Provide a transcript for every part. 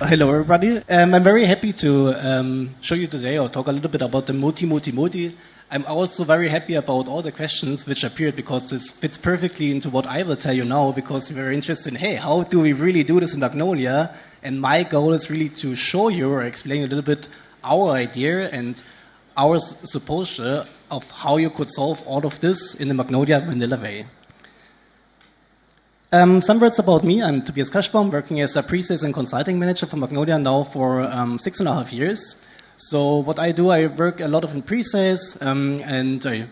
Hello, everybody. I'm very happy to show you today or talk a little bit about the multi. I'm also very happy about all the questions which appeared because this fits perfectly into what I will tell you now because you're very interested in, hey, how do we really do this in Magnolia? And my goal is really to show you or explain a little bit our idea and our supposure of how you could solve all of this in the Magnolia vanilla way. Some words about me. I'm Tobias Kaschbaum, working as a pre-sales and consulting manager for Magnolia now for 6.5 years. So what I do, I work a lot in pre-sales, and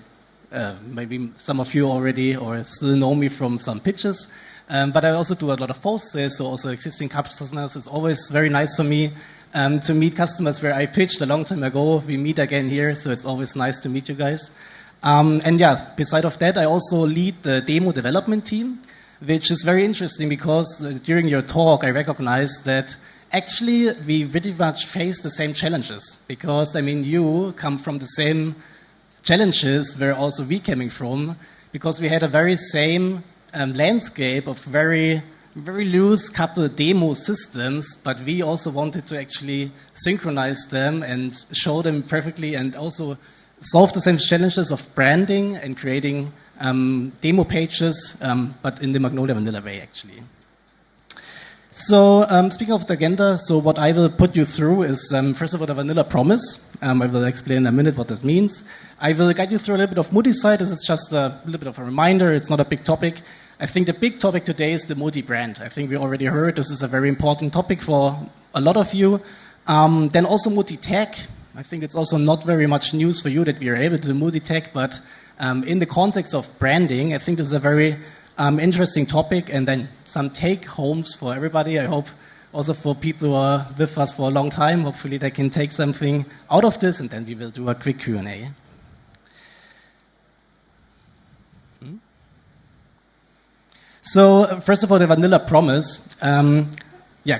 maybe some of you already or still know me from some pitches. But I also do a lot of post-sales, so also existing customers. It's always very nice for me to meet customers where I pitched a long time ago. We meet again here, so it's always nice to meet you guys. And yeah, beside of that, I also lead the demo development team, which is very interesting because during your talk, I recognized that actually we pretty much face the same challenges because, I mean, you come from the same challenges where also we coming from because we had a very same landscape of very loose couple demo systems, but we also wanted to actually synchronize them and show them perfectly and also solve the same challenges of branding and creating demo pages, but in the Magnolia vanilla way, actually. So, speaking of the agenda, so what I will put you through is, first of all, the vanilla promise. I will explain in a minute what this means. I will guide you through a little bit of multi-site. This is just a little bit of a reminder. It's not a big topic. I think the big topic today is the multi-brand. I think we already heard this is a very important topic for a lot of you. Then also multi-tech. I think it's also not very much news for you that we are able to do multi-tech, but in the context of branding, I think this is a very interesting topic, and then some take-homes for everybody. I hope also for people who are with us for a long time, hopefully they can take something out of this, and then we will do a quick Q&A. So, first of all, the vanilla promise.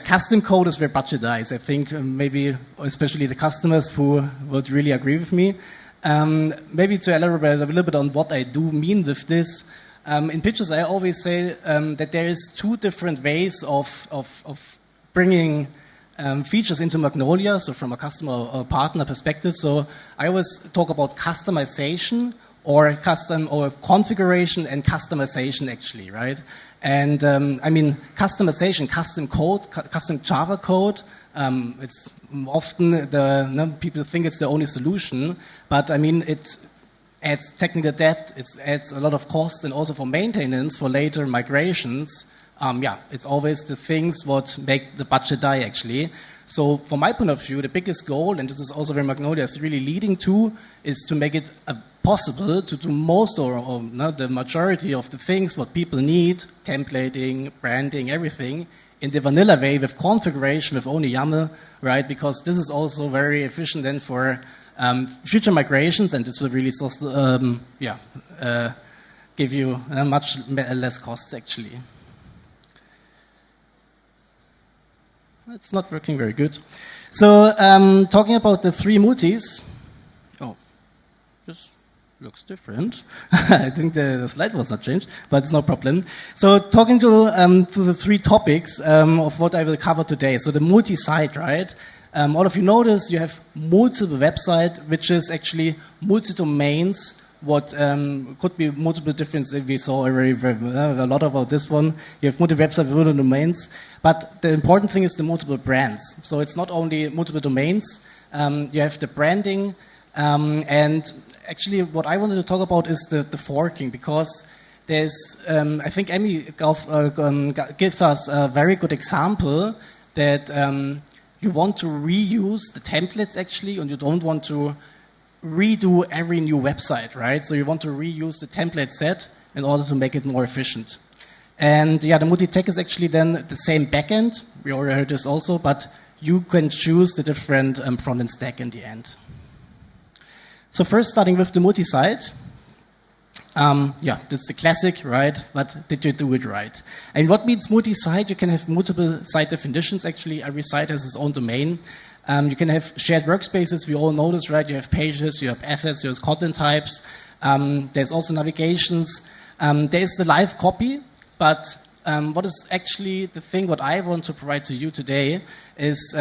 Custom code is where budget dies. I think maybe, especially the customers who would really agree with me. Maybe to elaborate a little bit on what I do mean with this. In pitches, I always say that there is two different ways of bringing features into Magnolia, so from a customer or partner perspective. So I always talk about customization or configuration and customization, actually, right? And I mean, customization, custom code, custom Java code, it's often people think it's the only solution, but I mean, it adds technical debt, it adds a lot of costs, and also for maintenance, for later migrations. It's always the things what make the budget die, actually. So from my point of view, the biggest goal, and this is also where Magnolia is really leading to, is to make it possible to do most or the majority of the things what people need, templating, branding, everything, in the vanilla way with configuration with only YAML, right? Because this is also very efficient then for future migrations, and this will really give you much less costs, actually. It's not working very good. So talking about the three multis. Oh, this looks different. I think the slide was not changed, but it's no problem. So talking to the three topics of what I will cover today. So the multi-site, right? All of you notice you have multiple websites, which is actually multi-domains. What could be multiple different, we saw already a lot about this one. You have multiple websites, multiple domains, but the important thing is the multiple brands. So it's not only multiple domains, you have the branding, and actually what I wanted to talk about is the forking, because there's, I think Emmy gives us a very good example that you want to reuse the templates actually, and you don't want to redo every new website, right? So you want to reuse the template set in order to make it more efficient. And yeah, the multi-tech is actually then the same backend. We already heard this also, but you can choose the different front-end stack in the end. So first, starting with the multi-site. That's the classic, right? But did you do it right? And what means multi-site? You can have multiple site definitions. Actually, every site has its own domain. You can have shared workspaces. We all know this, right? You have pages, you have assets, you have content types. There's also navigations. There is the live copy, but what is actually the thing what I want to provide to you today is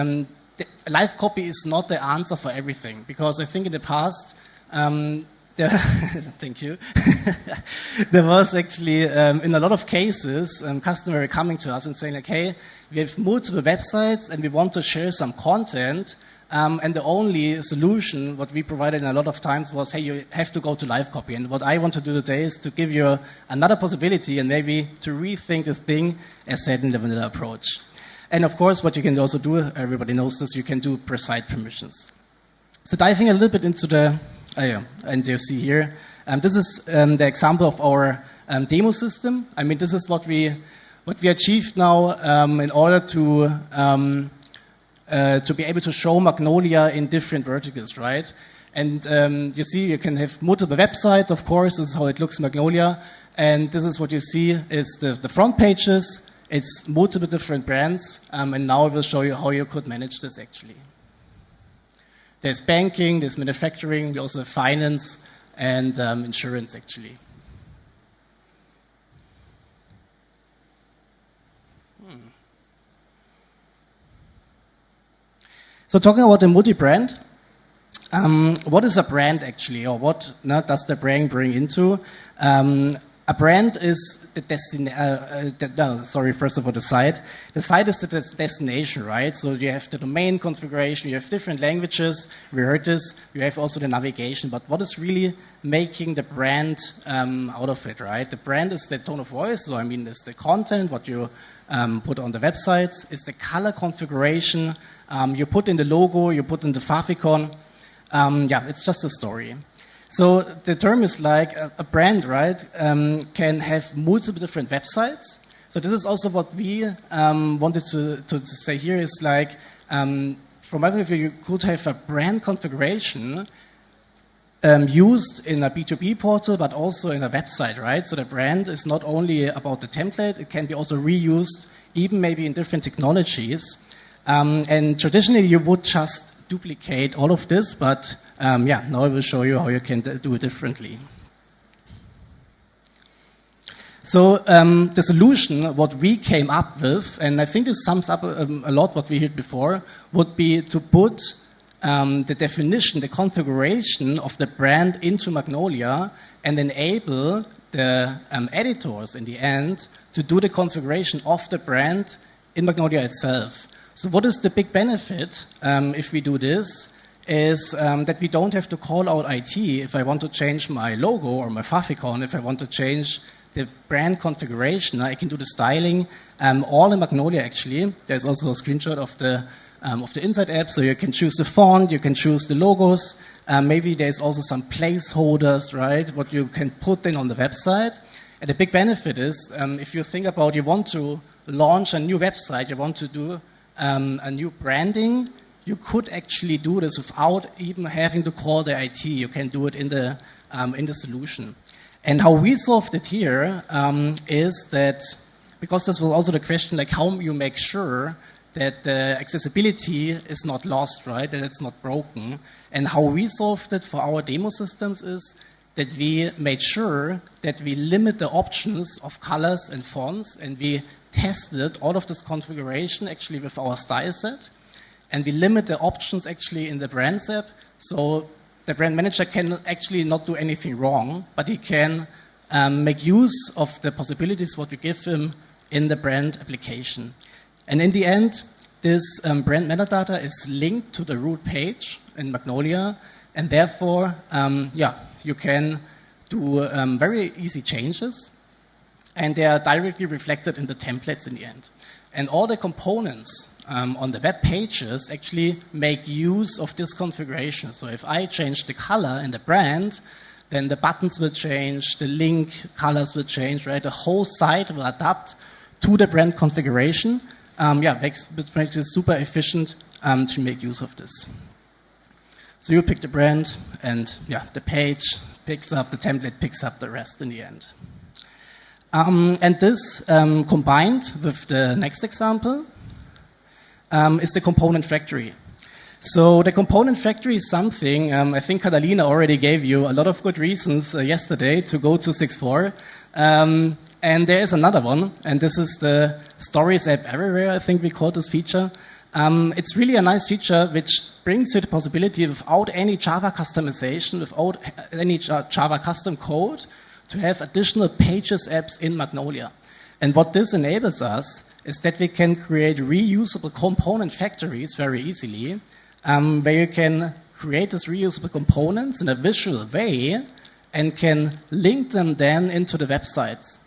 live copy is not the answer for everything, because I think in the past, thank you. There was actually, in a lot of cases, customers coming to us and saying, like, hey, we have multiple websites and we want to share some content. And the only solution, what we provided in a lot of times was, hey, you have to go to live copy. And what I want to do today is to give you another possibility and maybe to rethink this thing as said in the vanilla approach. And of course, what you can also do, everybody knows this, you can do per-site permissions. So diving a little bit into the, and you see here, this is the example of our demo system. I mean, this is what we achieved now in order to be able to show Magnolia in different verticals, right? And you see, you can have multiple websites, of course. This is how it looks in Magnolia. And this is what you see is the front pages. It's multiple different brands. And now I will show you how you could manage this actually. There's banking, there's manufacturing, we also have finance and insurance actually. So talking about the multi-brand, what is a brand actually, or what does the brand bring into? A brand is the first of all, the site. The site is the destination, right? So you have the domain configuration, you have different languages, we heard this, you have also the navigation, but what is really making the brand out of it, right? The brand is the tone of voice, so I mean, it's the content, what you put on the websites, it's the color configuration, you put in the logo, you put in the favicon, it's just a story. So the term is like a brand, right, can have multiple different websites. So this is also what we wanted to say here is like, from my point of view, you could have a brand configuration used in a B2B portal, but also in a website, right? So the brand is not only about the template, it can be also reused, even maybe in different technologies. And traditionally, you would just duplicate all of this, but now I will show you how you can do it differently. So the solution, what we came up with, and I think this sums up a lot what we heard before, would be to put the definition, the configuration of the brand into Magnolia and enable the editors in the end to do the configuration of the brand in Magnolia itself. So what is the big benefit if we do this is that we don't have to call out IT if I want to change my logo or my favicon, if I want to change the brand configuration. I can do the styling all in Magnolia actually. There's also a screenshot of the Inside app, so you can choose the font, you can choose the logos. Maybe there's also some placeholders, right, what you can put in on the website. And the big benefit is if you think about you want to launch a new website, you want to do a new branding, you could actually do this without even having to call the IT. You can do it in the solution. And how we solved it here is that, because this was also the question, like how you make sure that the accessibility is not lost, right? That it's not broken. And how we solved it for our demo systems is that we made sure that we limit the options of colors and fonts, and we tested all of this configuration actually with our style set. And we limit the options actually in the brands app. So the brand manager can actually not do anything wrong, but he can make use of the possibilities what you give him in the brand application. And in the end, this brand metadata is linked to the root page in Magnolia, and therefore, you can do very easy changes, and they are directly reflected in the templates in the end. And all the components on the web pages actually make use of this configuration. So if I change the color in the brand, then the buttons will change, the link colors will change, right? The whole site will adapt to the brand configuration. Makes it super efficient to make use of this. So you pick the brand, and the page picks up, the template picks up the rest in the end. And this combined with the next example is the component factory. So the component factory is something, I think Catalina already gave you a lot of good reasons yesterday to go to 6.4. And there is another one, and this is the Stories app everywhere, I think we call this feature. It's really a nice feature which brings you the possibility without any Java customization, without any Java custom code, to have additional pages apps in Magnolia. And what this enables us is that we can create reusable component factories very easily, where you can create these reusable components in a visual way and can link them then into the websites.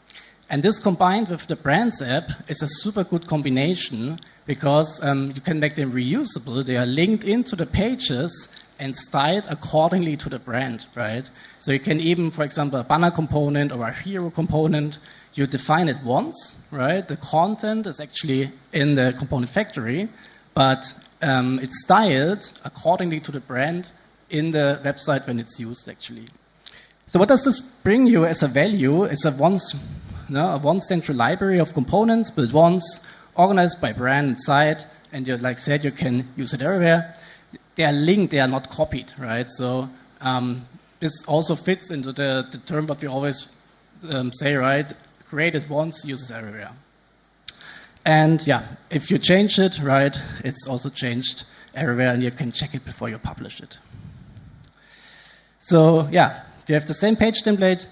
And this combined with the Brands app is a super good combination because you can make them reusable. They are linked into the pages and styled accordingly to the brand, right? So you can even, for example, a banner component or a hero component, you define it once, right? The content is actually in the component factory, but it's styled accordingly to the brand in the website when it's used, actually. So what does this bring you as a value? It's a one central library of components built once, organized by brand and site, and you, like I said, you can use it everywhere. They are linked, they are not copied, right? So this also fits into the term what we always say, right? Created once, uses everywhere. And yeah, if you change it, right, it's also changed everywhere, and you can check it before you publish it. So yeah, you have the same page template,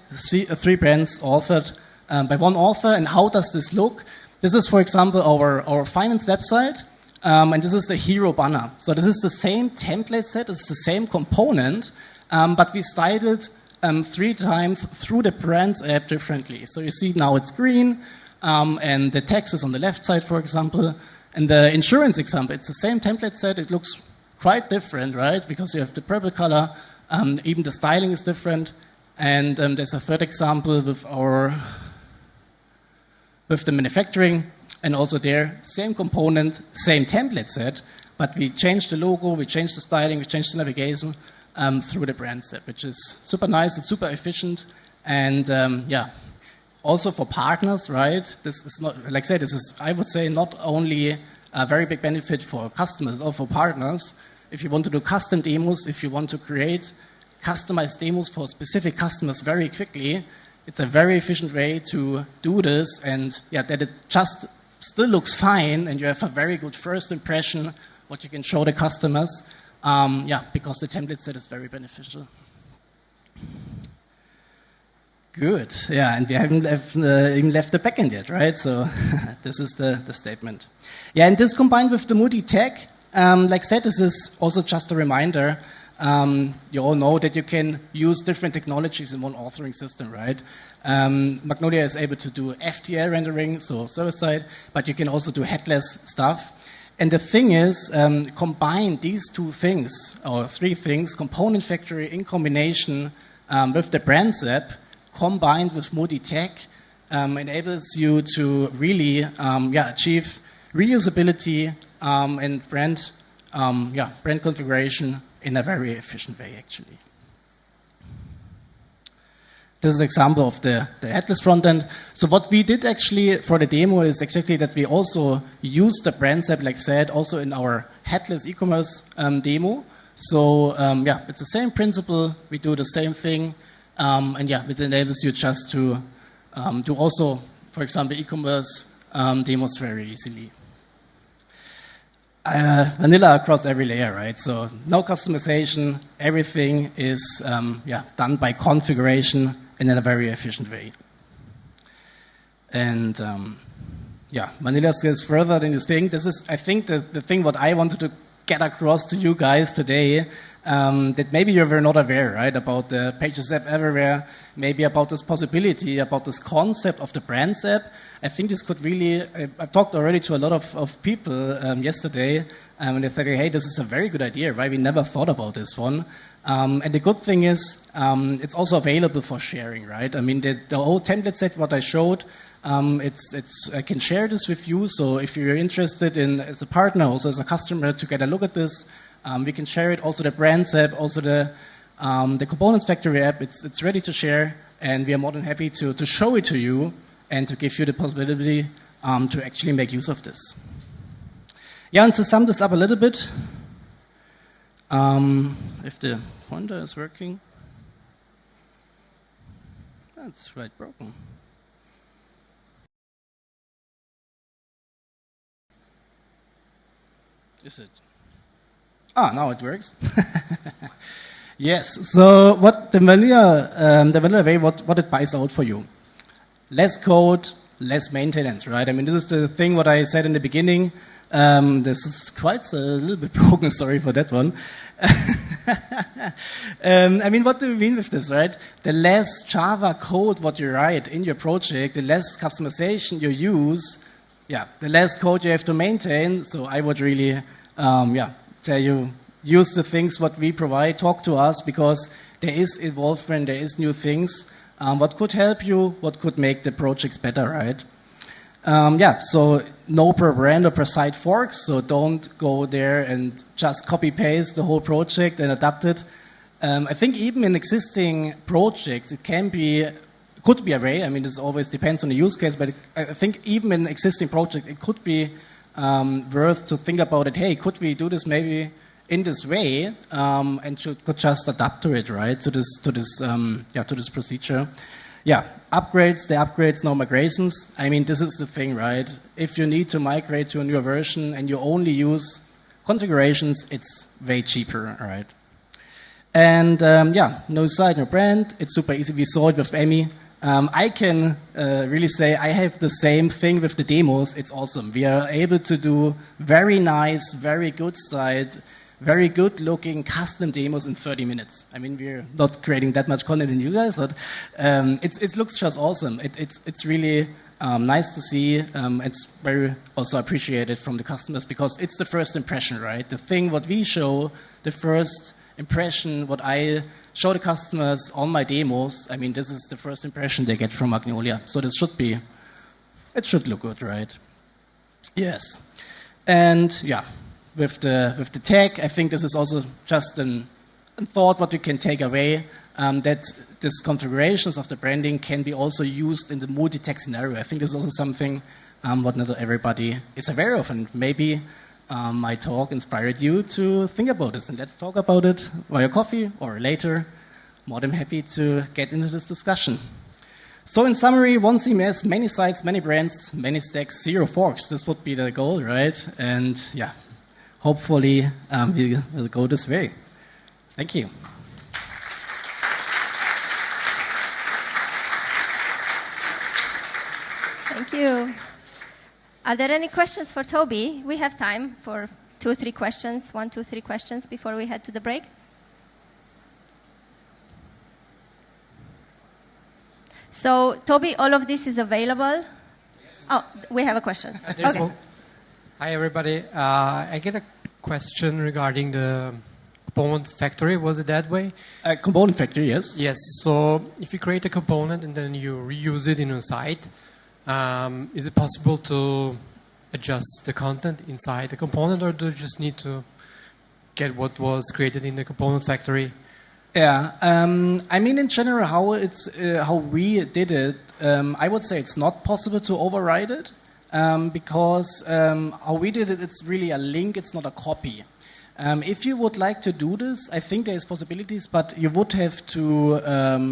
3 brands authored by one author. And how does this look? This is, for example, our finance website, and this is the hero banner. So this is the same template set, it's the same component, but we styled it 3 times through the Brands app differently. So you see now it's green, and the text is on the left side, for example. And the insurance example, it's the same template set. It looks quite different, right? Because you have the purple color, even the styling is different. And there's a third example with the manufacturing, and also there, same component, same template set, but we changed the logo, we changed the styling, we changed the navigation through the Brands app, which is super nice, it's super efficient, and yeah, also for partners, right? This is not, like I said, this is, I would say, not only a very big benefit for customers or for partners. If you want to do custom demos, if you want to create customized demos for specific customers very quickly, it's a very efficient way to do this, and yeah, that it just still looks fine, and you have a very good first impression, what you can show the customers, yeah, because the template set is very beneficial. Good, yeah, and we haven't even left the backend yet, right? So this is the statement. Yeah, and this combined with the Moody tag, like I said, this is also just a reminder. You all know that you can use different technologies in one authoring system, right? Magnolia is able to do FTL rendering, so server-side, but you can also do headless stuff. And the thing is, combine these 2 things, or 3 things, component factory in combination with the Brands app, combined with Moody tag, enables you to really achieve reusability and brand configuration in a very efficient way, actually. This is an example of the headless front end. So what we did actually for the demo is exactly that we also used the Brands app, like I said, also in our headless e-commerce demo. So yeah, it's the same principle. We do the same thing. And yeah, it enables you just to do also, for example, e-commerce demos very easily. Vanilla across every layer, right? So no customization, everything is done by configuration and in a very efficient way. And Vanilla scales further than you think. This is, I think, the thing what I wanted to get across to you guys today, that maybe you were not aware, right, about the Pages app everywhere, maybe about this possibility, about this concept of the Brands app. I think this could really, I talked already to a lot of people yesterday, and they thought, hey, this is a very good idea, right? We never thought about this one. And the good thing is, it's also available for sharing, right? I mean, the whole template set, what I showed, I can share this with you. So if you're interested in, as a partner, also as a customer, to get a look at this, we can share it. Also the Brands app, also the Components Factory app, it's ready to share, and we are more than happy to show it to you and to give you the possibility to actually make use of this. Yeah, and to sum this up a little bit, if the pointer is working, that's right broken. Is it? Ah, now it works. Yes. So what the vanilla way, what it buys out for you? Less code, less maintenance, right? I mean, this is the thing what I said in the beginning. This is quite a little bit broken. Sorry for that one. I mean, what do we mean with this, right? The less Java code what you write in your project, the less customization you use, the less code you have to maintain. So I would really, tell you, use the things what we provide, talk to us, because there is involvement, there is new things, what could help you, what could make the projects better, right? So no per brand or per site forks, so don't go there and just copy-paste the whole project and adapt it. I think even in existing projects, it could be a way. I mean, this always depends on the use case, but I think even in existing project, it could be worth to think about it. Hey, could we do this maybe in this way, and could just adapt to it, right? To this procedure. Upgrades, no migrations. I mean, this is the thing, right? If you need to migrate to a newer version and you only use configurations, it's way cheaper, right? And no site, no brand. It's super easy. We saw it with Emmy. I can really say I have the same thing with the demos. It's awesome. We are able to do very nice, very good site, very good looking custom demos in 30 minutes. I mean, we're not creating that much content in you guys, but it looks just awesome. It's really nice to see. It's very also appreciated from the customers because it's the first impression, right? The thing what we show, the first impression, what I show the customers on my demos, I mean, this is the first impression they get from Magnolia. So it should look good, right? Yes. And with the tag, I think this is also just a thought what you can take away, that these configurations of the branding can be also used in the multi-tag scenario. I think this is also something what not everybody is aware of, and maybe my talk inspired you to think about this. And let's talk about it via coffee or later. More than happy to get into this discussion. So in summary, one CMS, many sites, many brands, many stacks, 0 forks. This would be the goal, right? And hopefully we'll go this way. Thank you. Thank you. Are there any questions for Toby? We have time for 2 or 3 questions, 1, 2, 3 questions before we head to the break. So, Toby, all of this is available? Oh, we have a question. Okay. Hi, everybody. I get a question regarding the component factory. Was it that way? Component factory, yes. Yes. So if you create a component and then you reuse it in a site, is it possible to adjust the content inside the component, or do you just need to get what was created in the component factory? Yeah, I mean, in general, how we did it, I would say it's not possible to override it, because how we did it, it's really a link, it's not a copy. If you would like to do this, I think there's possibilities, but you would have to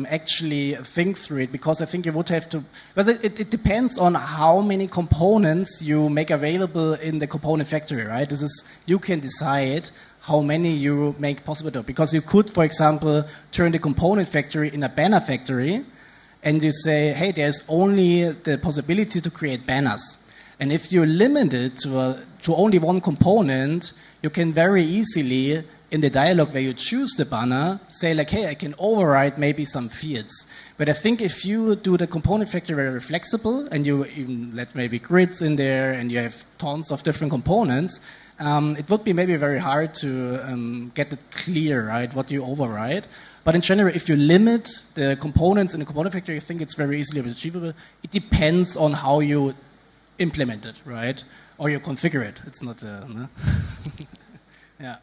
actually think through it, because I think you would have to, because it depends on how many components you make available in the component factory, right? You can decide how many you make possible, because you could, for example, turn the component factory in a banner factory, and you say, hey, there's only the possibility to create banners. And if you limit it to only one component, you can very easily, in the dialog where you choose the banner, say like, hey, I can override maybe some fields. But I think if you do the component factory very flexible, and you even let maybe grids in there, and you have tons of different components, it would be maybe very hard to get it clear, right, what you override. But in general, if you limit the components in the component factory, I think it's very easily achievable. It depends on how you implement it, right? Or you configure it. It's not, no? Yeah.